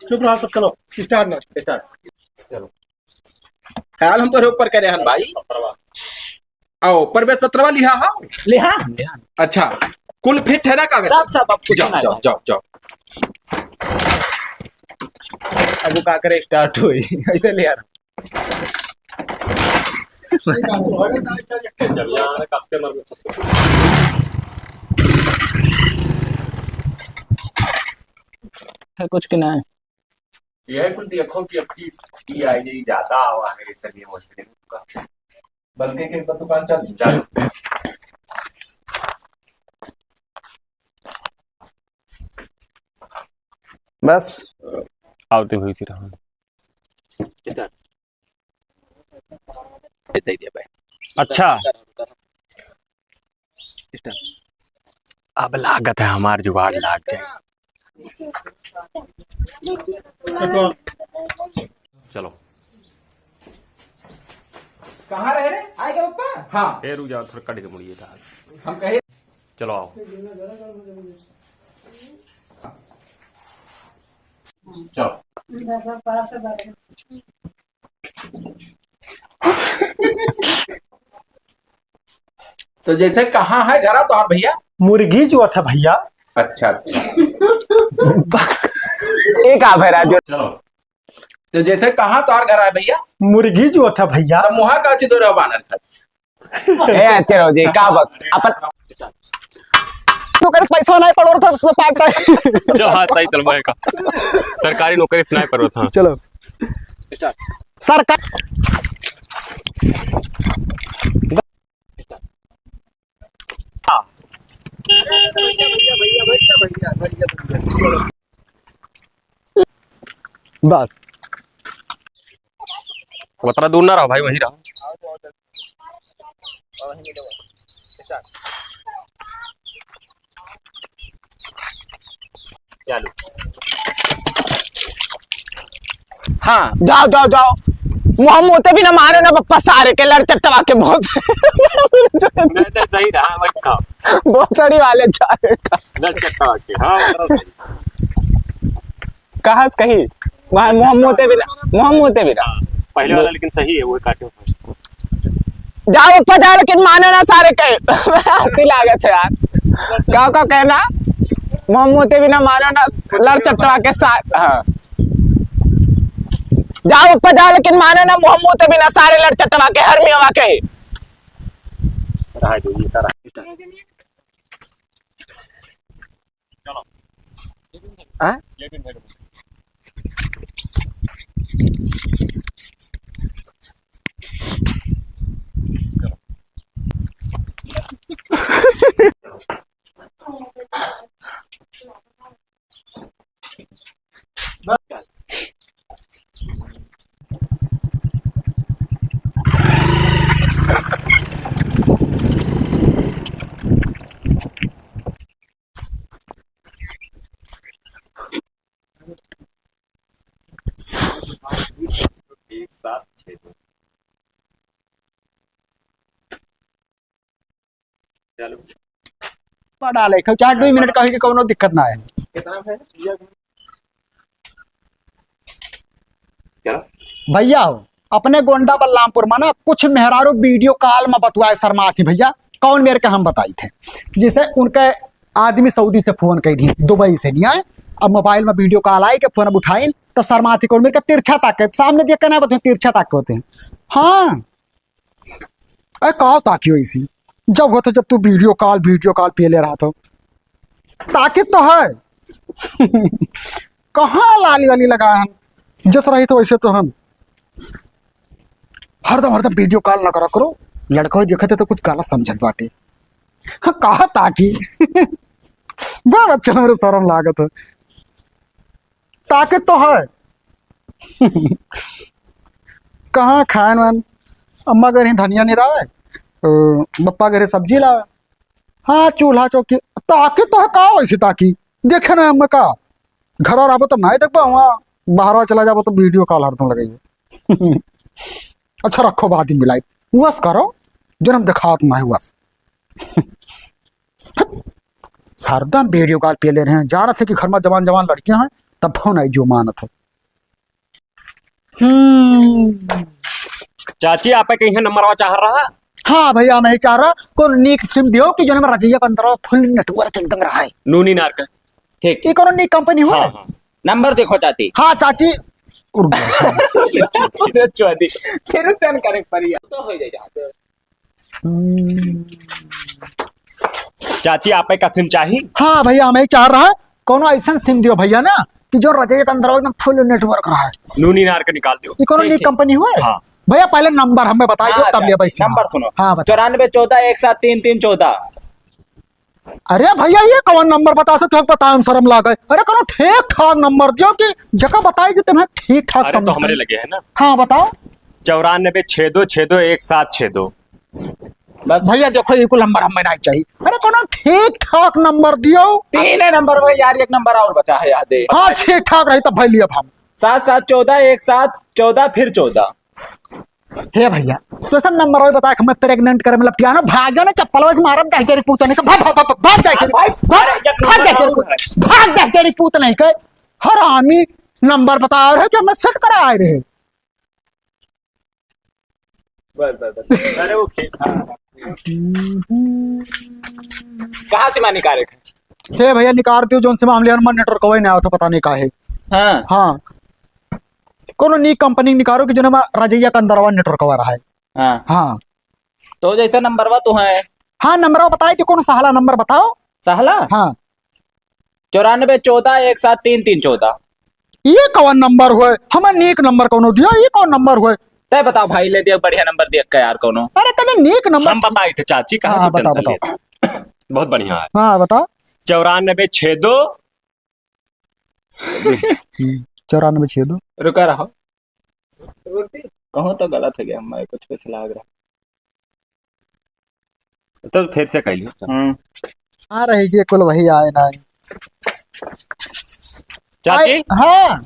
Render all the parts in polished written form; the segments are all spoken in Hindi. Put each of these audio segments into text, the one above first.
चुप रहो सब, चलो स्टार्ट ना स्टार्ट। चलो ख्याल हम तो ऊपर करे हन भाई। आओ प्रवेश पत्रवा लिहा हा लिहा। अच्छा कुल फिट है ना कागज? सब आपको जाओ जाओ जाओ जाओ। अब वो का करे स्टार्ट हुई ऐसे ले यार। जब यहाँ कस्टमर में है कुछ कि ना है। यह कुल देखो कि अपनी की आई ज्यादा हुआ है इसलिए मुश्किल का बल्कि के दुकान चल चालू। बस आवते हुई सी रहा दे दिया भाई। अच्छा स्टार्ट। अब लागत है हमार जुगाड़ लाग जाए। चलो कहाँ रह रहे आएगा पप्पा? हाँ ए रुक जाओ थोड़ा कट के मुड़िए था। हम कहे चलो आओ चलो। तो जैसे कहाँ है घरा तो भैया? मुर्गी जो था भैया। अच्छा अच्छा। एक आ भैया जो चलो तो जैसे कहाँ तो घर है भैया? मुर्गी जो था भैया। तो मुहा का चितो रहो बानर खा। ए अच्छे रहो जी का वक्त अपन तो कर पैसा नहीं पड़ रहा था सब पाता है। चलो हाँ सही चल भाई का सरकारी नौकरी स्नाइपर होता। चलो सरकार बस उतना दूर ना रहो भाई वहीं रहो। चलो हाँ जाओ जाओ जाओ मुँह मोते भी ना मारे ना पप्पा सारे के लड़ चट्टवा के बहुत मैं तो सही रहा मत खाओ बहुत बड़ी वाले चारे का दस चक्का के हाँ कहा कही वहाँ मुँह मोते भी ना पहले वाला लेकिन सही है वो काटे जाओ पप्पा जाओ लेकिन माने ना सारे के हंसी लागत है यार गाँव का कहना मुँह मोते भी ना मारो ना लड़ चट्टवा के साथ। हाँ जाओ पप्पा जाओ लेकिन माने ना मुँह मोते भी ना सारे लड़ चट्टवा के हर मियावा के। रहा जो ये तारा चलो हाँ? एक साथ 6 चलो डाले चार 2 मिनट कहीं के कोनो दिक्कत ना है। कितना है क्या भैया हो अपने गोंडा बलरामपुर में ना कुछ मेहरारू वीडियो कॉल में बतवाए शर्मा थी भैया कौन मेरे के हम बताई थे जिसे उनके आदमी सऊदी से फोन कही थी दुबई से नहीं आए अब मोबाइल में वीडियो कॉल आई के फोन अब उठाई तब शर्मा थी कौन मेरे का तिरछा ताके सामने देख के ना बताए तिरछा ताके होते हैं। हाँ अरे कहो ताकि ऐसी जब होते जब तू वीडियो कॉल पे ले रहा था ताकि तो है कहाँ लाली वाली लगा हम जस रही तो वैसे तो हम हरदम वीडियो कॉल ना करा करो लड़का देखते तो कुछ गलत समझत बाटे। हाँ कहा ताकि बहुत अच्छा मेरे शर्म लागत है ताकि तो है कहाँ खान वान अम्मा घर धनिया नहीं रहा है बप्पा घरे सब्जी ला। हाँ चूल्हा चौकी ताकि तो है का वैसे ताकि देखे ना अम्मा का घर और आबो तो नहीं देख पा वहाँ बाहर चला जाबो तो वीडियो कॉल हरदम लगाइए। अच्छा रखो बाद ही मिलाई बस करो जन्म दिखाओ तुम्हारे बस। हरदम वीडियो कॉल पे ले रहे हैं, जा रहे थे कि घर में जवान जवान लड़कियां हैं, तब फोन आई जो मानत है। चाची आप कहीं नंबर चाह रहा? हाँ भैया, मैं चाह रहा को नीक सिम दियो कि जो में रजैया पंद्रह फुल नेटवर्क एकदम रहा है। नूनी नार का ठीक ये कौन नीक कंपनी हो? हाँ हाँ नंबर देखो चाची। हाँ चाची। फिर सेंड करे परिया तो हो जाए। चाची आप का सिम चाहिए? हाँ भैया, मैं चाह रहा है कोनो ऐसा सिम दियो भैया ना कि जो रजैया पंद्रह एकदम फुल नेटवर्क रहा है। नूनी नार का निकाल दो। ये कौन ठीक, नीक ठीक। कंपनी हो? हाँ भैया पहले नंबर हमें बताइए हाँ, तब ले भाई सिम। नंबर सुनो। हाँ बता। 9414173314। अरे भैया ये कौन नंबर बता सकते हो? पता हम शर्म लागे। अरे कौन ठीक ठाक नंबर दियो कि जगह बताई कि तुम्हें ठीक ठाक अरे तो समझ हमारे में। लगे है ना। हाँ बताओ 9462621762। बस भैया देखो ये कुल नंबर हमें नहीं चाहिए। अरे कौन ठीक ठाक नंबर दियो। तीन है नंबर भाई यार, एक नंबर और बचा है याद है। हाँ ठीक ठाक रही तब भाई लिया हम। 77141714 फिर 14। हे भैया तो ऐसा नंबर और बता कि मैं प्रेग्नेंट करे मतलब क्या ना भाग जाना चप्पल वैसे मारम दह तेरी पूत नहीं का भाग भाग भाग भाग दह तेरी भाग दह तेरी पूत नहीं के हरामी नंबर बता रहे कि मैं सेट करा आए रहे। बस अरे वो कहाँ से मानी कार्य? हे भैया निकाल दियो जोन से मामले मन नेटवर्क कोई नहीं आओ तो पता नहीं का है। हाँ हाँ कोनो नी कंपनी निकालो कि जो ना रजैया का अंदर नेटवर्क हो रहा है। हाँ हाँ तो जैसा नंबर वा तो है। हाँ नंबर बताए तो कौन सहाला नंबर बताओ। सहला हाँ 9414173314। ये कौन नंबर हुए? हमें नीक नंबर कौन दिया? ये कौन नंबर हुए? तय बताओ भाई, ले दिया बढ़िया नंबर दिया का यार कोनो। अरे तने नीक नंबर हम बताए थे चाची कहा हाँ, तो बताओ, टेंशन लेते। बहुत बढ़िया है। हाँ बताओ 9462 9462 रुका रहो, कहूँ तो गलत हो गया, मैं कुछ लग रहा। तो फिर से कह लियो। हाँ रहेगी कुल वही आए ना। चाची हाँ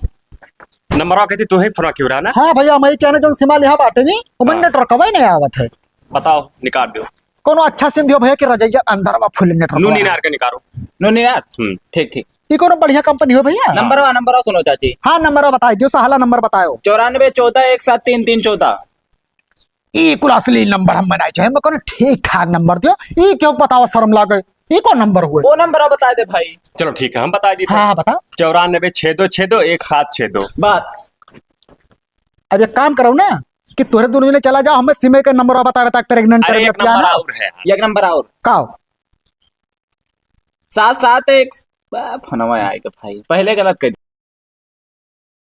नंबर कहती तू ही फोन क्यों रहा ना। हाँ भैया मैं क्या ना जो सिमा लिहा बाटे नहीं वो हाँ। नेटवर्क कवे नहीं आवत है। बताओ निकाल दो। कोनो अच्छा सिम दियो भैया कि रजैया अंदर में फुल नेटवर्क। नूनी नार का निकालो। नो यार हम्म। ठीक ठीक। ये कोनो बढ़िया कंपनी हो भैया? नंबर सुनो चाची। हाँ नंबर बताई दियो, सहाला नंबर बताओ। 9414173314। ये कुल असली नंबर हम बनाए चाहिए। मैं कोनो ठीक ठाक नंबर दियो। ये क्यों बताओ शर्म लागे? ये कौन नंबर हुए? वो नंबर बता दे भाई। चलो ठीक है हम बता दी। हाँ बता। 9462621762। बात अब एक काम करो ना कि तोरे दोनों ने चला जाओ, हमें सिमे के नंबर बता प्रेग्नेंट अरे करे एक क्या नंबर ना और है। एक नंबर और का 771 फोनवा आएगा भाई, पहले गलत कर